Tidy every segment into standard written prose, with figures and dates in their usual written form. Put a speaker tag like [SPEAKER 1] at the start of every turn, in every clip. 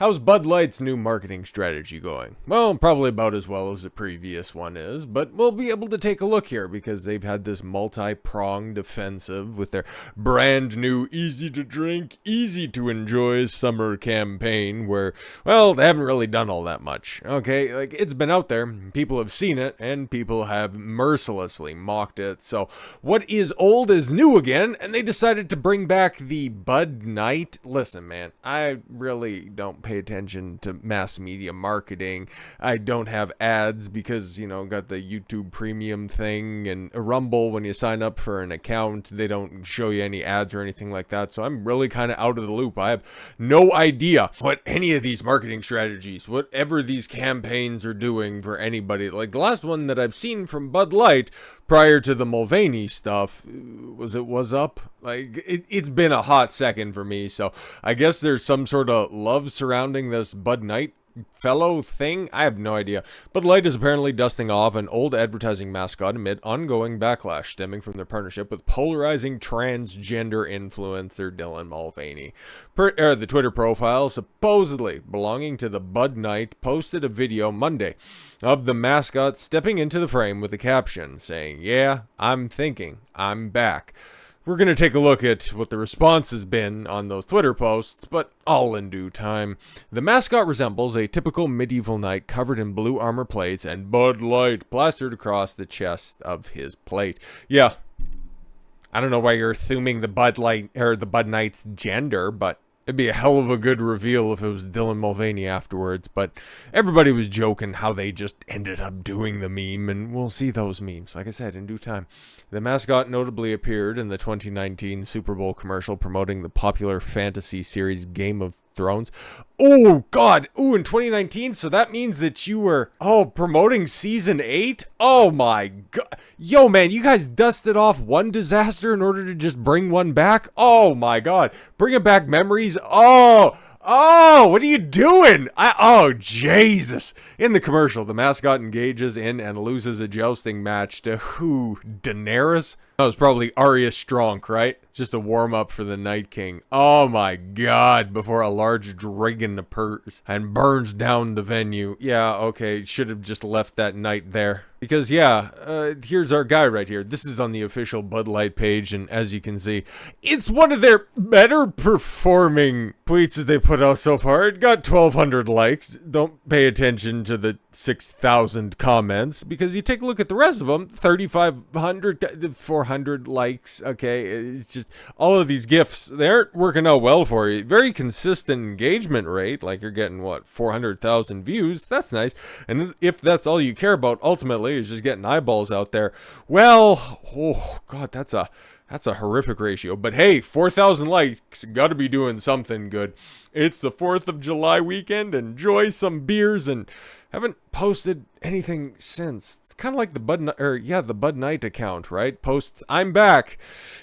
[SPEAKER 1] How's Bud Light's new marketing strategy going? Well, probably about as well as the previous one is, but we'll be able to take a look here because they've had this multi-pronged offensive with their brand new easy to drink, easy to enjoy summer campaign where, well, they haven't really done all that much, okay? Like, it's been out there, people have seen it, and people have mercilessly mocked it, so what is old is new again, and they decided to bring back the Bud Night. Listen, man, I really don't pay attention to mass media marketing. I don't have ads because, you know, got the YouTube premium thing, and a Rumble, when you sign up for an account, they don't show you any ads or anything like that. So I'm really kind of out of the loop. I have no idea what any of these marketing strategies, whatever these campaigns are doing for anybody. Like the last one that I've seen from Bud Light prior to the Mulvaney stuff was up. Like it's been a hot second for me, so I guess there's some sort of love surrounding this Bud Night fellow thing. I have no idea. Bud Light is apparently dusting off an old advertising mascot amid ongoing backlash stemming from their partnership with polarizing transgender influencer Dylan Mulvaney. The Twitter profile, supposedly belonging to the Bud Night, posted a video Monday of the mascot stepping into the frame with a caption saying, "Yeah, I'm thinking, I'm back." We're going to take a look at what the response has been on those Twitter posts, but all in due time. The mascot resembles a typical medieval knight covered in blue armor plates and Bud Light plastered across the chest of his plate. Yeah, I don't know why you're assuming the Bud Light or the Bud Knight's gender, but it'd be a hell of a good reveal if it was Dylan Mulvaney afterwards, but everybody was joking how they just ended up doing the meme, and we'll see those memes, like I said, in due time. The mascot notably appeared in the 2019 Super Bowl commercial promoting the popular fantasy series Game of Thrones. Oh, God. Ooh, in 2019? So that means that you were, promoting Season 8? Oh, my God. Yo, man, you guys dusted off one disaster in order to just bring one back? Oh, my God. Bringing back memories? Oh, what are you doing? Jesus. In the commercial, the mascot engages in and loses a jousting match to who? Daenerys? That was probably Arya Strong, right? Just a warm-up for the Night King. Oh my God, before a large dragon appears and burns down the venue. Yeah, okay, should have just left that night there. Because, here's our guy right here. This is on the official Bud Light page, and as you can see, it's one of their better performing tweets that they put out so far. It got 1,200 likes. Don't pay attention to the 6,000 comments, because you take a look at the rest of them, 3,500, 400 likes, okay? It's just, all of these GIFs, they aren't working out well for you. Very consistent engagement rate, like you're getting, 400,000 views. That's nice. And if that's all you care about, ultimately, is just getting eyeballs out there, well, oh God, that's a horrific ratio. But hey, 4,000 likes, gotta be doing something good. It's the 4th of July weekend. Enjoy some beers, and haven't posted anything since. It's kind of like the Bud Night account, right? Posts, "I'm back."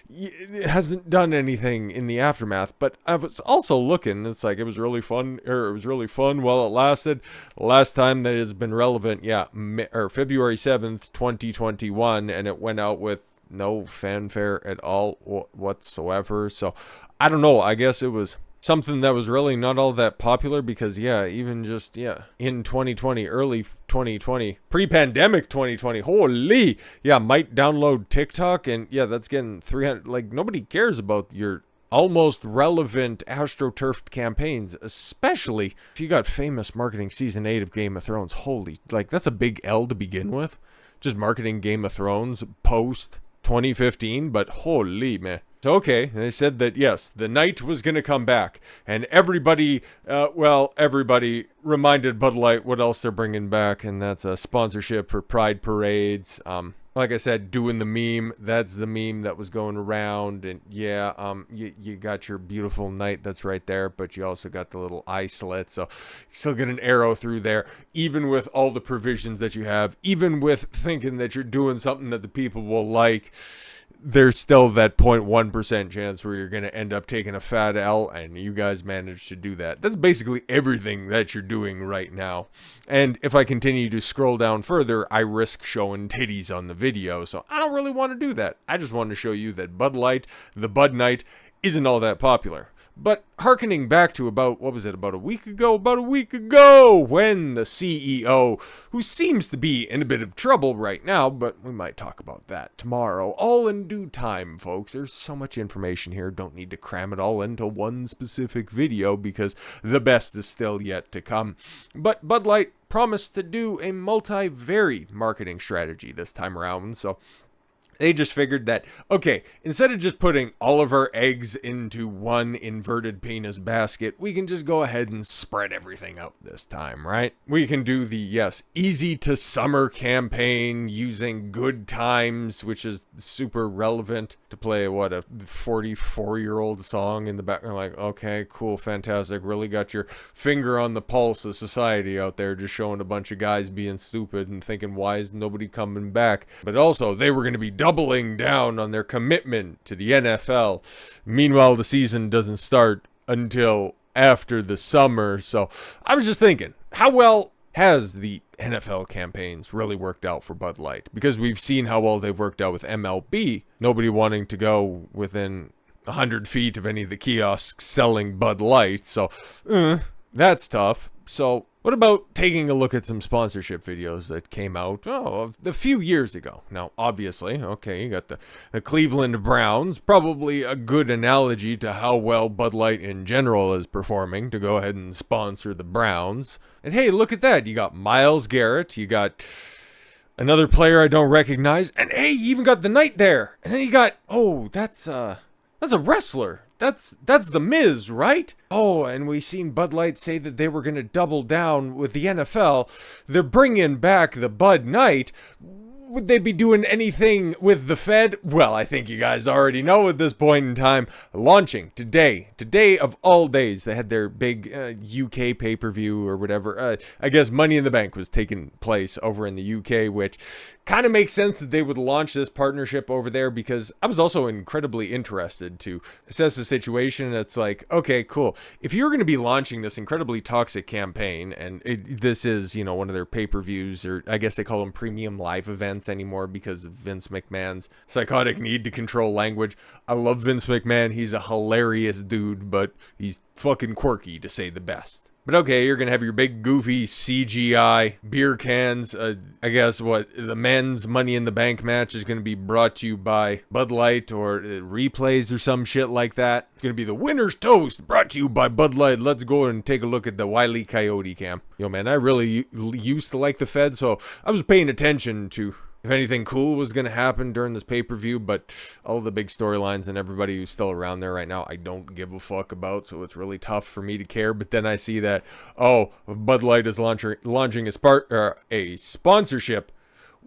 [SPEAKER 1] It hasn't done anything in the aftermath, but I was also looking. It's like it was really fun while it lasted. The last time that has been relevant, February 7th, 2021, and it went out with no fanfare at all whatsoever. So I don't know. I guess it was something that was really not all that popular because, even just, in 2020, early 2020, pre-pandemic 2020, holy, might download TikTok, and, that's getting 300, like, nobody cares about your almost relevant astroturfed campaigns, especially if you got famous marketing Season 8 of Game of Thrones. Holy, like, that's a big L to begin with. Just marketing Game of Thrones post 2015, but holy, man. So, okay, they said that, yes, the night was going to come back, and everybody reminded Bud Light what else they're bringing back, and that's a sponsorship for Pride Parades. Like I said, doing the meme, that's the meme that was going around, and you got your beautiful night that's right there, but you also got the little eye slit, so you still get an arrow through there, even with all the provisions that you have, even with thinking that you're doing something that the people will like. There's still that 0.1% chance where you're going to end up taking a fat L, and you guys managed to do that. That's basically everything that you're doing right now. And if I continue to scroll down further, I risk showing titties on the video, so I don't really want to do that. I just want to show you that Bud Light, the Bud Night, isn't all that popular. But hearkening back to about a week ago, when the CEO, who seems to be in a bit of trouble right now, but we might talk about that tomorrow, all in due time, folks. There's so much information here, don't need to cram it all into one specific video because the best is still yet to come. But Bud Light promised to do a multi-varied marketing strategy this time around, so they just figured that, okay, instead of just putting all of our eggs into one inverted penis basket, we can just go ahead and spread everything out this time, right? We can do the, yes, easy to summer campaign using Good Times, which is super relevant to play, a 44-year-old song in the background. Like, okay, cool, fantastic. Really got your finger on the pulse of society out there, just showing a bunch of guys being stupid and thinking, why is nobody coming back? But also, they were going to be doubling down on their commitment to the NFL. Meanwhile, the season doesn't start until after the summer. So I was just thinking, how well has the NFL campaigns really worked out for Bud Light? Because we've seen how well they've worked out with MLB. Nobody wanting to go within 100 feet of any of the kiosks selling Bud Light. So that's tough. So what about taking a look at some sponsorship videos that came out a few years ago? Now, obviously, okay, you got the Cleveland Browns, probably a good analogy to how well Bud Light in general is performing, to go ahead and sponsor the Browns. And hey, look at that. You got Myles Garrett, you got another player I don't recognize, and hey, you even got the Knight there. And then you got, that's a wrestler. That's the Miz, right? Oh, and we seen Bud Light say that they were going to double down with the NFL. They're bringing back the Bud Knight. Would they be doing anything with the Fed? Well, I think you guys already know at this point in time. Launching today of all days. They had their big UK pay-per-view or whatever. I guess Money in the Bank was taking place over in the UK, which kind of makes sense that they would launch this partnership over there, because I was also incredibly interested to assess the situation. It's like, okay, cool. If you're going to be launching this incredibly toxic campaign, and this is, one of their pay-per-views, or I guess they call them premium live events anymore because of Vince McMahon's psychotic need to control language. I love Vince McMahon. He's a hilarious dude, but he's fucking quirky, to say the best. But okay, you're going to have your big goofy CGI beer cans. I guess the men's Money in the Bank match is going to be brought to you by Bud Light or replays or some shit like that. It's going to be the winner's toast brought to you by Bud Light. Let's go and take a look at the Wile E. Coyote cam. Yo, man, I really used to like the Fed, so I was paying attention to if anything cool was going to happen during this pay-per-view, but all the big storylines and everybody who's still around there right now, I don't give a fuck about, so it's really tough for me to care. But then I see that, Bud Light is launching a sponsorship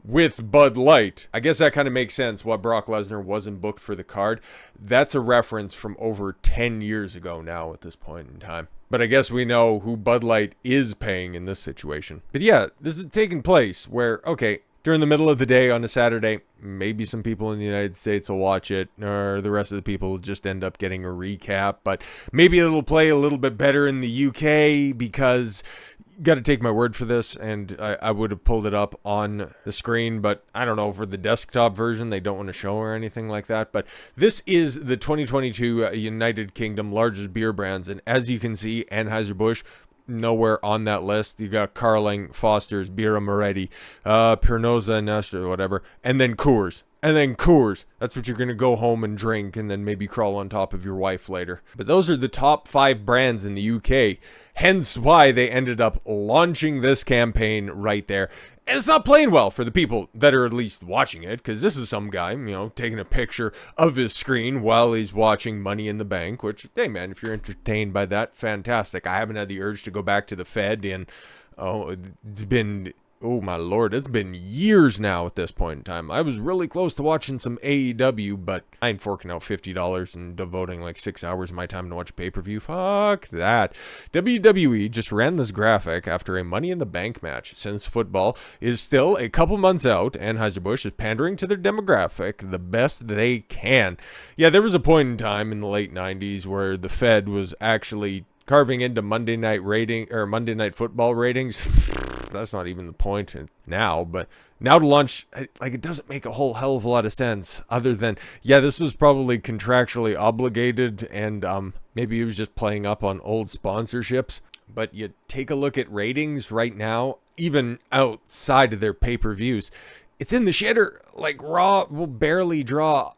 [SPEAKER 1] with Bud Light. I guess that kind of makes sense why Brock Lesnar wasn't booked for the card. That's a reference from over 10 years ago now at this point in time. But I guess we know who Bud Light is paying in this situation. But yeah, this is taking place where, okay, during the middle of the day on a Saturday, maybe some people in the United States will watch it, or the rest of the people will just end up getting a recap. But maybe it'll play a little bit better in the UK, because you got to take my word for this, and I would have pulled it up on the screen, but I don't know, for the desktop version, they don't want to show or anything like that. But this is the 2022 United Kingdom largest beer brands, and as you can see, Anheuser Busch, nowhere on that list. You got Carling, Foster's, Birra Moretti, Pernod Nestor, whatever, and then Coors. That's what you're going to go home and drink and then maybe crawl on top of your wife later. But those are the top 5 brands in the UK. Hence why they ended up launching this campaign right there. And it's not playing well for the people that are at least watching it, because this is some guy, taking a picture of his screen while he's watching Money in the Bank, which, hey man, if you're entertained by that, fantastic. I haven't had the urge to go back to the Fed in, it's been oh my lord, it's been years now at this point in time. I was really close to watching some AEW, but I ain't forking out $50 and devoting like 6 hours of my time to watch a pay-per-view. Fuck that. WWE just ran this graphic after a Money in the Bank match. Since football is still a couple months out, Anheuser Busch is pandering to their demographic the best they can. Yeah, there was a point in time in the late 90s where the Fed was actually carving into Monday Night Football ratings. That's not even the point now, but now to launch, like, it doesn't make a whole hell of a lot of sense other than, yeah, this was probably contractually obligated, and Maybe he was just playing up on old sponsorships. But you take a look at ratings right now, even outside of their pay-per-views, it's in the shitter. Like, Raw will barely draw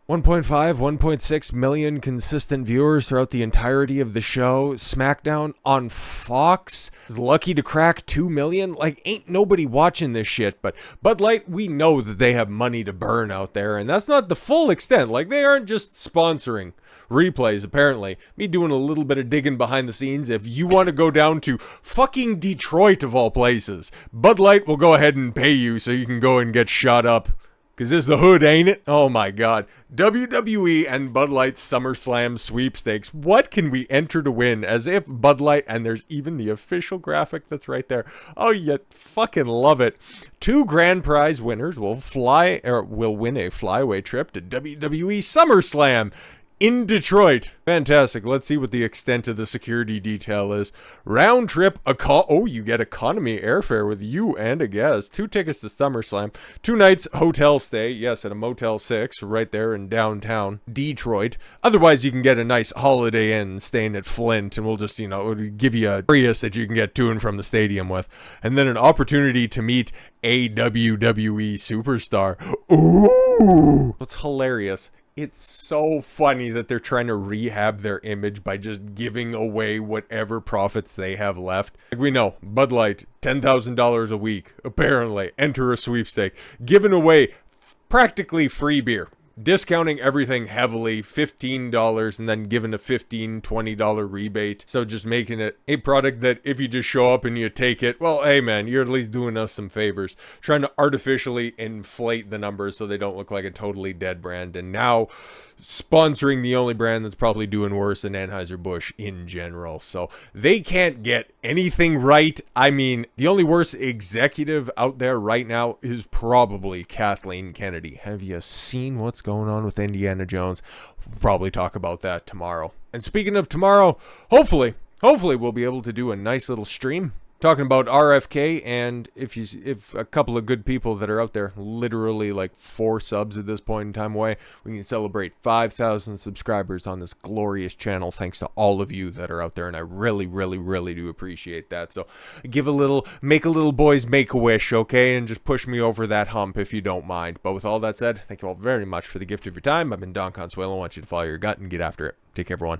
[SPEAKER 1] 1.5, 1.6 million consistent viewers throughout the entirety of the show. SmackDown on Fox is lucky to crack 2 million. Like, ain't nobody watching this shit. But Bud Light, we know that they have money to burn out there, and that's not the full extent. Like, they aren't just sponsoring replays, apparently. Me doing a little bit of digging behind the scenes. If you want to go down to fucking Detroit, of all places, Bud Light will go ahead and pay you so you can go and get shot up. Because this is the hood, ain't it? Oh my god. WWE and Bud Light SummerSlam Sweepstakes. What can we enter to win? As if Bud Light, and there's even the official graphic that's right there. Oh, you fucking love it. 2 grand prize winners will win a flyaway trip to WWE SummerSlam in Detroit. Fantastic. Let's see what the extent of the security detail is. Round trip, you get economy airfare with you and a guest. 2 tickets to SummerSlam. 2 nights hotel stay. Yes, at a Motel 6 right there in downtown Detroit. Otherwise, you can get a nice Holiday Inn staying at Flint, and we'll just, give you a Prius that you can get to and from the stadium with. And then an opportunity to meet a WWE superstar. Ooh! It's hilarious. It's so funny that they're trying to rehab their image by just giving away whatever profits they have left. Like, we know, Bud Light, $10,000 a week, apparently. Enter a sweepstake. Giving away practically free beer. Discounting everything heavily, $15, and then giving a $15, $20 rebate. So just making it a product that if you just show up and you take it, well, hey man, you're at least doing us some favors. Trying to artificially inflate the numbers so they don't look like a totally dead brand. And now sponsoring the only brand that's probably doing worse than Anheuser Busch in general. So they can't get anything right. I mean, the only worst executive out there right now is probably Kathleen Kennedy. Have you seen what's going on with Indiana Jones? We'll probably talk about that tomorrow. And speaking of tomorrow, hopefully we'll be able to do a nice little stream talking about RFK, and if a couple of good people that are out there, literally like 4 subs at this point in time away, we can celebrate 5,000 subscribers on this glorious channel thanks to all of you that are out there, and I really, really, really do appreciate that. So make a little boys make a wish, okay, and just push me over that hump if you don't mind. But with all that said, thank you all very much for the gift of your time. I've been Don Consuelo. I want you to follow your gut and get after it. Take care, everyone.